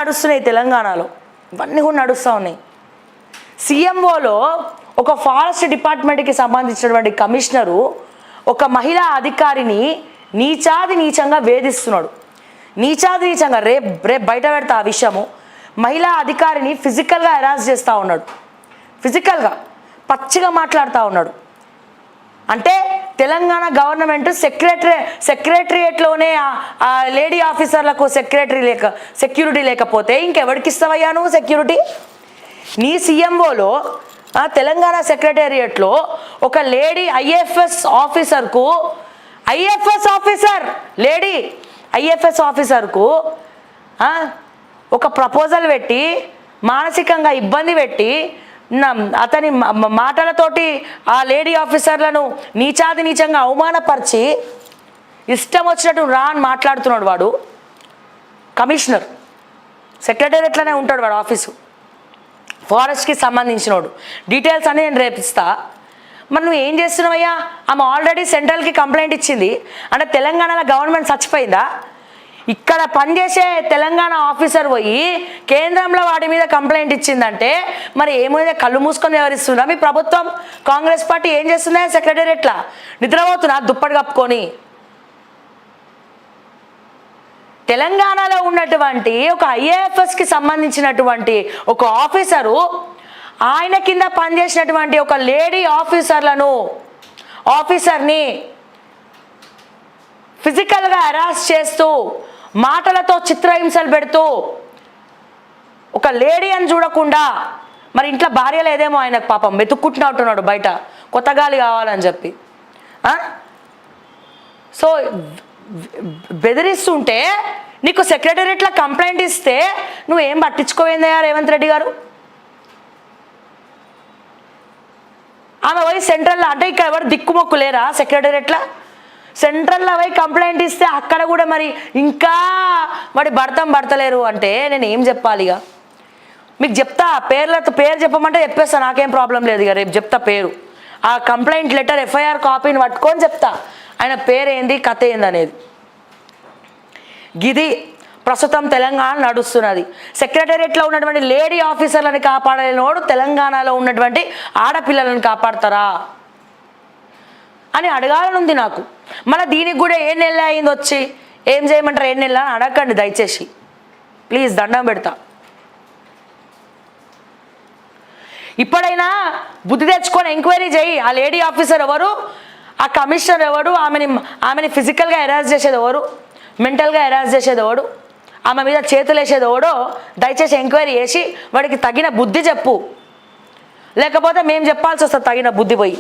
నడుస్తున్నాయి తెలంగాణలో, ఇవన్నీ కూడా నడుస్తూ ఉన్నాయి. సీఎంఓలో ఒక ఫారెస్ట్ డిపార్ట్మెంట్కి సంబంధించినటువంటి కమిషనరు ఒక మహిళా అధికారిని నీచాది నీచంగా వేధిస్తున్నాడు. నీచాది నీచంగా రేపు బయట పెడతా ఆ విషయము. మహిళా అధికారిని ఫిజికల్గా హెరాస్ చేస్తూ ఉన్నాడు, ఫిజికల్గా పచ్చిగా మాట్లాడుతూ ఉన్నాడు. అంటే తెలంగాణ గవర్నమెంట్ సెక్రటరియేట్లోనే ఆ లేడీ ఆఫీసర్లకు సెక్యూరిటీ లేకపోతే ఇంకెవరికి ఇస్తావయ్యా నువ్వు సెక్యూరిటీ? నీ సీఎంఓలో తెలంగాణ సెక్రటేరియట్లో ఒక లేడీ ఐఎఫ్ఎస్ ఆఫీసర్కు ఒక ప్రపోజల్ పెట్టి మానసికంగా ఇబ్బంది పెట్టి అతని మాటలతోటి ఆ లేడీ ఆఫీసర్లను నీచాది నీచంగా అవమానపరిచి ఇష్టం వచ్చినట్టు రా అని మాట్లాడుతున్నాడు వాడు. కమిషనర్ సెక్రటేరియట్లోనే ఉంటాడు వాడు, ఆఫీసు ఫారెస్ట్కి సంబంధించినోడు. డీటెయిల్స్ అన్నీ నేను రేపిస్తా. మరి నువ్వు ఏం చేస్తున్నావయ్యా? ఆమె ఆల్రెడీ సెంట్రల్కి కంప్లైంట్ ఇచ్చింది అంటే తెలంగాణలో గవర్నమెంట్ చచ్చిపోయిందా? ఇక్కడ పనిచేసే తెలంగాణ ఆఫీసర్ పోయి కేంద్రంలో వాటి మీద కంప్లైంట్ ఇచ్చిందంటే మరి ఏమైనా కళ్ళు మూసుకొని వ్యవహరిస్తుందా మీ ప్రభుత్వం? కాంగ్రెస్ పార్టీ ఏం చేస్తుందా? సెక్రటేరియట్లా నిద్రపోతున్నా దుప్పటి కప్పుకొని. తెలంగాణలో ఉన్నటువంటి ఒక ఐఏఎఫ్ఎస్కి సంబంధించినటువంటి ఒక ఆఫీసరు ఆయన కింద పనిచేసినటువంటి ఒక లేడీ ఆఫీసర్ని ఫిజికల్గా హెరాస్ చేస్తూ మాటలతో చిత్రహింసలు పెడుతూ ఒక లేడీ అని చూడకుండా, మరి ఇంట్లో భార్య లేదేమో ఆయనకు పాపం వెతుక్కుంటున్నట్టున్నాడు బయట కొత్త గాలి కావాలని చెప్పి. సో బెదిరిస్తుంటే నీకు సెక్రటేరియట్లో కంప్లైంట్ ఇస్తే నువ్వేం పట్టించుకోవేందయ్యా రేవంత్ రెడ్డి గారు? ఆమె పోయి సెంట్రల్లో అంటే ఇక్కడ ఎవరు దిక్కుమొక్కు లేరా సెక్రటేరియట్లో? సెంట్రల్లో పోయి కంప్లైంట్ ఇస్తే అక్కడ కూడా మరి ఇంకా వాడి భర్తలేరు అంటే నేను ఏం చెప్పాలి? ఇక మీకు చెప్తా, పేరు చెప్పమంటే చెప్పేస్తా, నాకేం ప్రాబ్లం లేదు. ఇక రేపు చెప్తా పేరు, ఆ కంప్లైంట్ లెటర్ ఎఫ్ఐఆర్ కాపీని పట్టుకొని చెప్తా ఆయన పేరు ఏంది కథ ఏంది అనేది. గిది ప్రస్తుతం తెలంగాణ నడుస్తున్నది. సెక్రటేరియట్లో ఉన్నటువంటి లేడీ ఆఫీసర్లను కాపాడలేనోడు తెలంగాణలో ఉన్నటువంటి ఆడపిల్లలను కాపాడతారా అని అడగాలనుంది నాకు. మళ్ళీ దీనికి కూడా 7 నెలలు అయింది వచ్చి ఏం చేయమంటారు 7 నెలలు అని అడగండి దయచేసి, ప్లీజ్ దండం పెడతా. ఇప్పుడైనా బుద్ధి తెచ్చుకొని ఎంక్వైరీ చేయి. ఆ లేడీ ఆఫీసర్ ఎవరు, ఆ కమిషనర్ ఎవడు, ఆమెని ఫిజికల్గా హెరాస్ చేసేది ఎవరు, మెంటల్గా హెరాస్ చేసేది ఎవడు, ఆమె మీద చేతులు వేసేది ఎవడో దయచేసి ఎంక్వైరీ చేసి వాడికి తగిన బుద్ధి చెప్పు. లేకపోతే మేము చెప్పాల్సి వస్తుంది తగిన బుద్ధి పోయి.